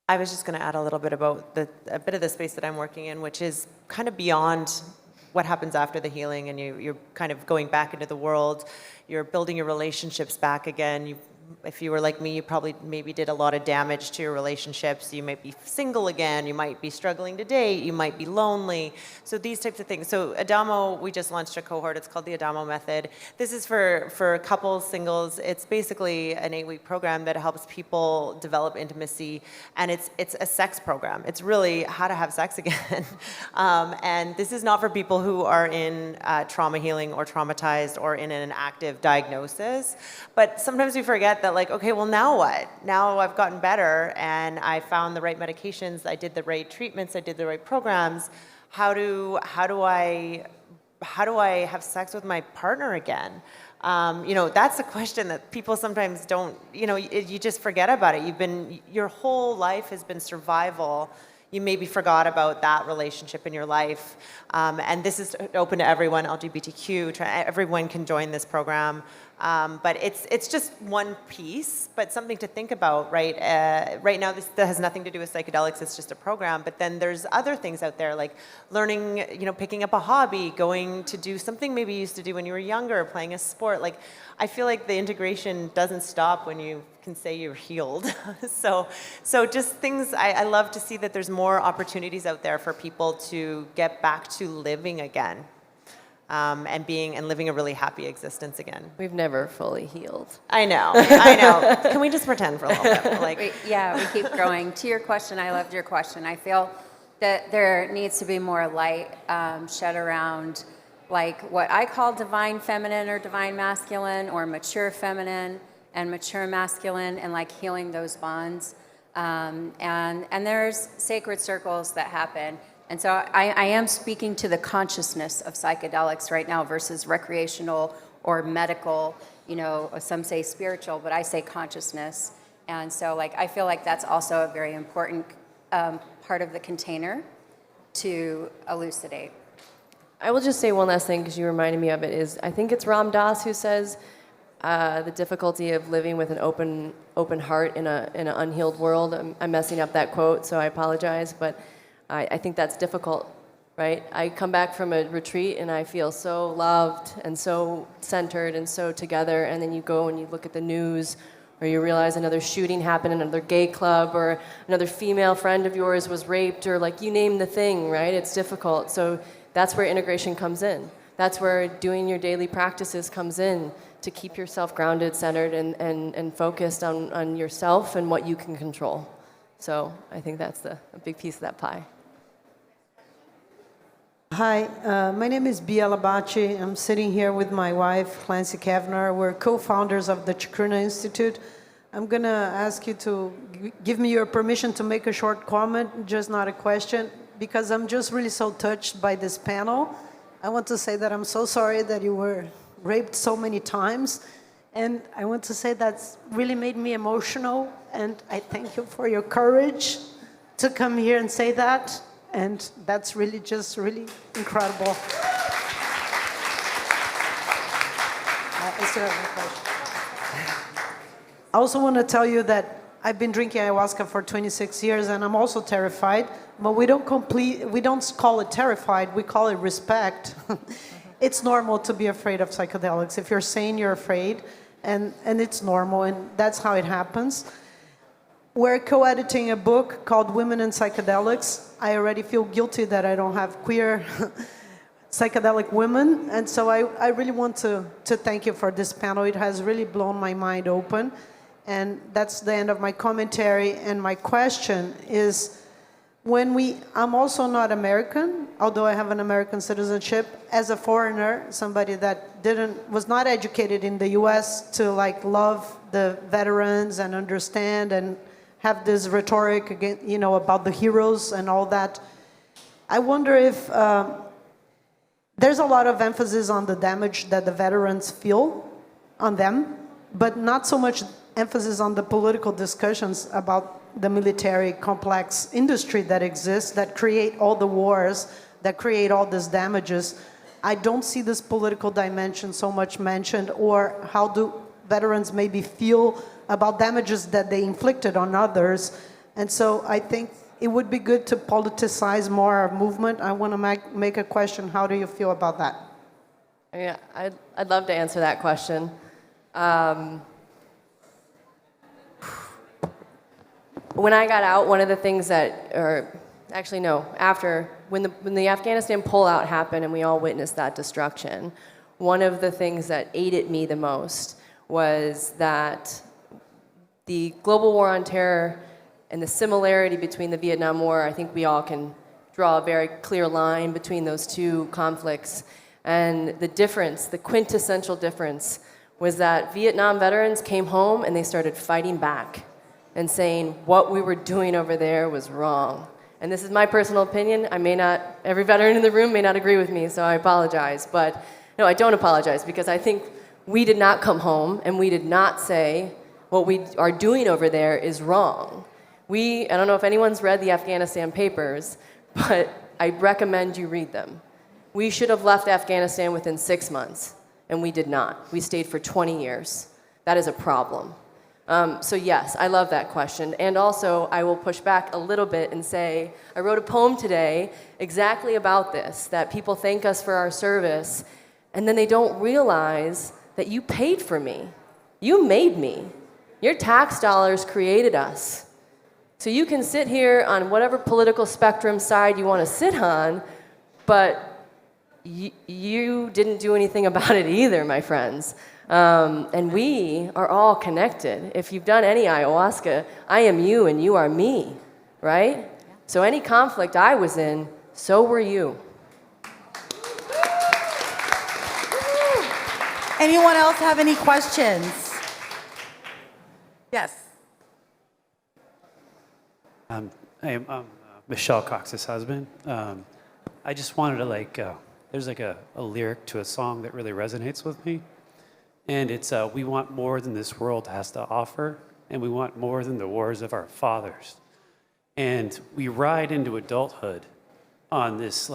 I was just going to add a little bit about a bit of the space that I'm working in, which is kind of beyond what happens after the healing, and you're kind of going back into the world. You're building your relationships back again. If you were like me, you probably maybe did a lot of damage to your relationships. You might be single again. You might be struggling to date. You might be lonely. So these types of things. So Adamo, we just launched a cohort. It's called the Adamo Method. This is for couples, singles. It's basically an 8-week program that helps people develop intimacy, and it's a sex program. It's really how to have sex again. And this is not for people who are in trauma healing or traumatized or in an active diagnosis. But sometimes we forget that, like, okay, well, now what? Now I've gotten better and I found the right medications, I did the right treatments, I did the right programs. How do I have sex with my partner again? That's a question that people sometimes don't, you just forget about it. Your whole life has been survival. You maybe forgot about that relationship in your life. And this is open to everyone, LGBTQ, everyone can join this program. But it's just one piece, but something to think about, right? Right now, that has nothing to do with psychedelics. It's just a program. But then there's other things out there, like learning, picking up a hobby, going to do something maybe you used to do when you were younger, playing a sport. Like, I feel like the integration doesn't stop when you can say you're healed. So just things, I love to see that there's more opportunities out there for people to get back to living again. And living a really happy existence again. We've never fully healed. I know. Can we just pretend for a little bit? We keep growing. To your question, I loved your question. I feel that there needs to be more light shed around, like what I call divine feminine or divine masculine, or mature feminine and mature masculine, and like healing those bonds. And there's sacred circles that happen. And so I am speaking to the consciousness of psychedelics right now versus recreational or medical, some say spiritual, but I say consciousness. And so I feel like that's also a very important part of the container to elucidate. I will just say one last thing because you reminded me of it is, I think it's Ram Dass who says the difficulty of living with an open heart in an unhealed world. I'm messing up that quote, so I apologize, but I think that's difficult, right? I come back from a retreat and I feel so loved and so centered and so together, and then you go and you look at the news, or you realize another shooting happened in another gay club, or another female friend of yours was raped, or you name the thing, right? It's difficult. So that's where integration comes in. That's where doing your daily practices comes in, to keep yourself grounded, centered, and focused on yourself and what you can control. So I think that's a big piece of that pie. Hi, my name is Bia Labachi. I'm sitting here with my wife, Clancy Kavner. We're co-founders of the Chacruna Institute. I'm going to ask you to give me your permission to make a short comment, just not a question, because I'm just really so touched by this panel. I want to say that I'm so sorry that you were raped so many times. And I want to say that's really made me emotional. And I thank you for your courage to come here and say that. And that's really just really incredible. I still have one question. I also want to tell you that I've been drinking ayahuasca for 26 years, and I'm also terrified. But we don't call it terrified, we call it respect. It's normal to be afraid of psychedelics. If you're sane, you're afraid, and it's normal, and that's how it happens. We're co-editing a book called Women and Psychedelics. I already feel guilty that I don't have queer psychedelic women, and so I really want to thank you for this panel. It has really blown my mind open, and that's the end of my commentary. And my question is, I'm also not American, although I have an American citizenship. As a foreigner, somebody that was not educated in the U.S. to love the veterans and understand and have this rhetoric again, about the heroes and all that. I wonder if there's a lot of emphasis on the damage that the veterans feel on them, but not so much emphasis on the political discussions about the military complex industry that exists, that create all the wars, that create all these damages. I don't see this political dimension so much mentioned, or how do veterans maybe feel about damages that they inflicted on others. And so I think it would be good to politicize more our movement. I want to make a question. How do you feel about that? Yeah, I'd love to answer that question. When I got out, one of the things that, or actually no, after, when the Afghanistan pullout happened and we all witnessed that destruction, one of the things that aided me the most was that the global war on terror and the similarity between the Vietnam War, I think we all can draw a very clear line between those two conflicts. And the difference, the quintessential difference, was that Vietnam veterans came home and they started fighting back and saying what we were doing over there was wrong. And this is my personal opinion. I may not, every veteran in the room may not agree with me, so I apologize. But no, I don't apologize, because I think we did not come home and we did not say what we are doing over there is wrong. I don't know if anyone's read the Afghanistan papers, but I recommend you read them. We should have left Afghanistan within 6 months, and we did not. We stayed for 20 years. That is a problem. So yes, I love that question. And also, I will push back a little bit and say, I wrote a poem today exactly about this, that people thank us for our service, and then they don't realize that you paid for me. You made me. Your tax dollars created us. So you can sit here on whatever political spectrum side you want to sit on, but you didn't do anything about it either, my friends. And we are all connected. If you've done any ayahuasca, I am you and you are me, right? Yeah. So any conflict I was in, so were you. Anyone else have any questions? Yes. I am Michele Cox's husband. I just wanted to there's a lyric to a song that really resonates with me. And it's, we want more than this world has to offer, and we want more than the wars of our fathers. And we ride into adulthood on this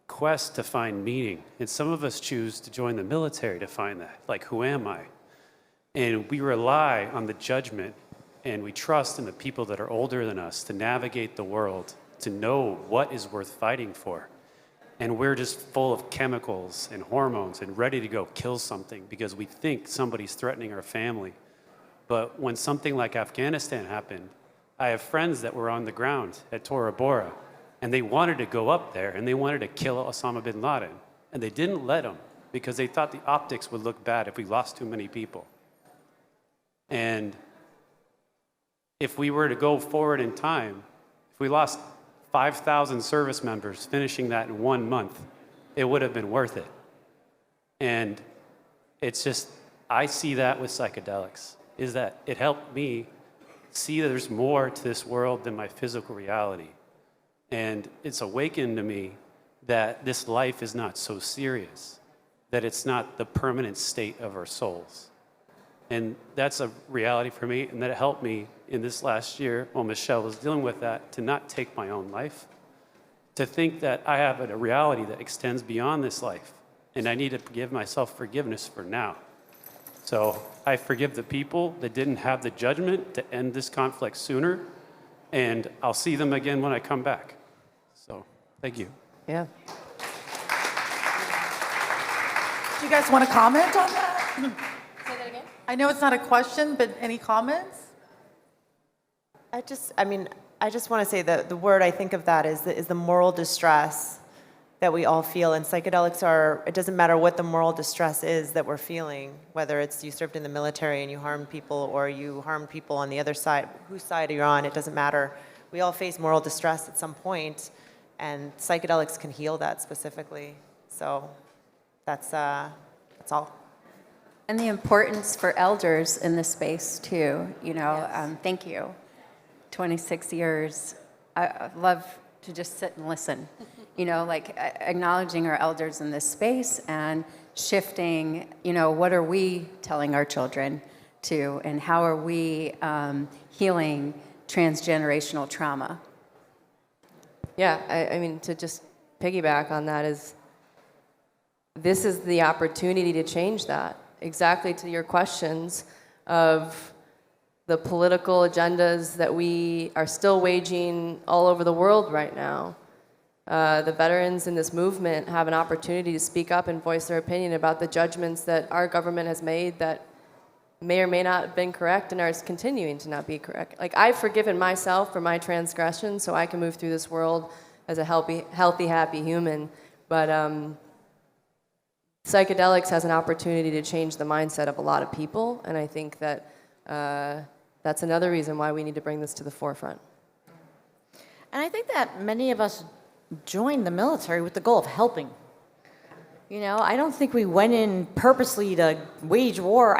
quest to find meaning. And some of us choose to join the military to find that, who am I? And we rely on the judgment, and we trust in the people that are older than us to navigate the world, to know what is worth fighting for. And we're just full of chemicals and hormones and ready to go kill something because we think somebody's threatening our family. But when something like Afghanistan happened, I have friends that were on the ground at Tora Bora, and they wanted to go up there and they wanted to kill Osama bin Laden. And they didn't let him because they thought the optics would look bad if we lost too many people. And if we were to go forward in time, if we lost 5,000 service members finishing that in 1 month, it would have been worth it. And it's just, I see that with psychedelics, is that it helped me see that there's more to this world than my physical reality. And it's awakened to me that this life is not so serious, that it's not the permanent state of our souls. And that's a reality for me, and that helped me in this last year, while Michele was dealing with that, to not take my own life, to think that I have a reality that extends beyond this life, and I need to give myself forgiveness for now. So I forgive the people that didn't have the judgment to end this conflict sooner, and I'll see them again when I come back. So, thank you. Yeah. Do you guys want to comment on that? Say that again. I know it's not a question, but any comments? I just want to say that the word I think of that is the moral distress that we all feel. And psychedelics it doesn't matter what the moral distress is that we're feeling, whether it's you served in the military and you harmed people or you harmed people on the other side, whose side you're on, it doesn't matter. We all face moral distress at some point, and psychedelics can heal that specifically. So that's all. And the importance for elders in this space too, Yes. Thank you. 26 years. I love to just sit and listen, like acknowledging our elders in this space and shifting, what are we telling our children to, and how are we healing transgenerational trauma? Yeah, I mean, to just piggyback on that this is the opportunity to change that. Exactly to your questions of the political agendas that we are still waging all over the world right now. The veterans in this movement have an opportunity to speak up and voice their opinion about the judgments that our government has made that may or may not have been correct and are continuing to not be correct. Like, I've forgiven myself for my transgressions so I can move through this world as a healthy, happy human. But psychedelics has an opportunity to change the mindset of a lot of people, and I think that that's another reason why we need to bring this to the forefront. And I think that many of us joined the military with the goal of helping. I don't think we went in purposely to wage war.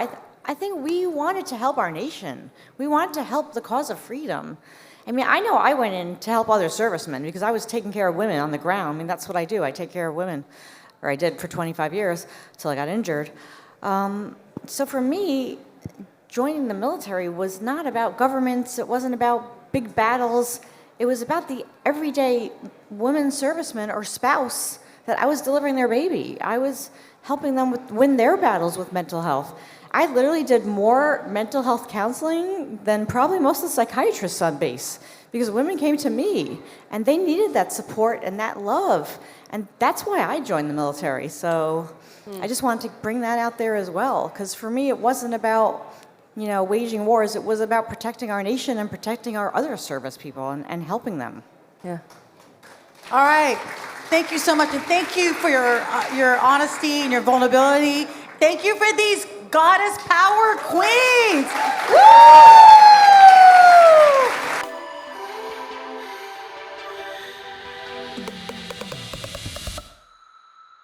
I think we wanted to help our nation. We wanted to help the cause of freedom. I mean, I know I went in to help other servicemen because I was taking care of women on the ground. I mean, that's what I do. I take care of women, or I did for 25 years until I got injured. So for me, joining the military was not about governments. It wasn't about big battles. It was about the everyday woman serviceman or spouse that I was delivering their baby. I was helping them win their battles with mental health. I literally did more mental health counseling than probably most of the psychiatrists on base because women came to me and they needed that support and that love. And that's why I joined the military. So I just wanted to bring that out there as well, because for me it wasn't about waging wars. It was about protecting our nation and protecting our other service people and helping them. Yeah. All right. Thank you so much, and thank you for your honesty and your vulnerability. Thank you for these goddess power queens. Woo!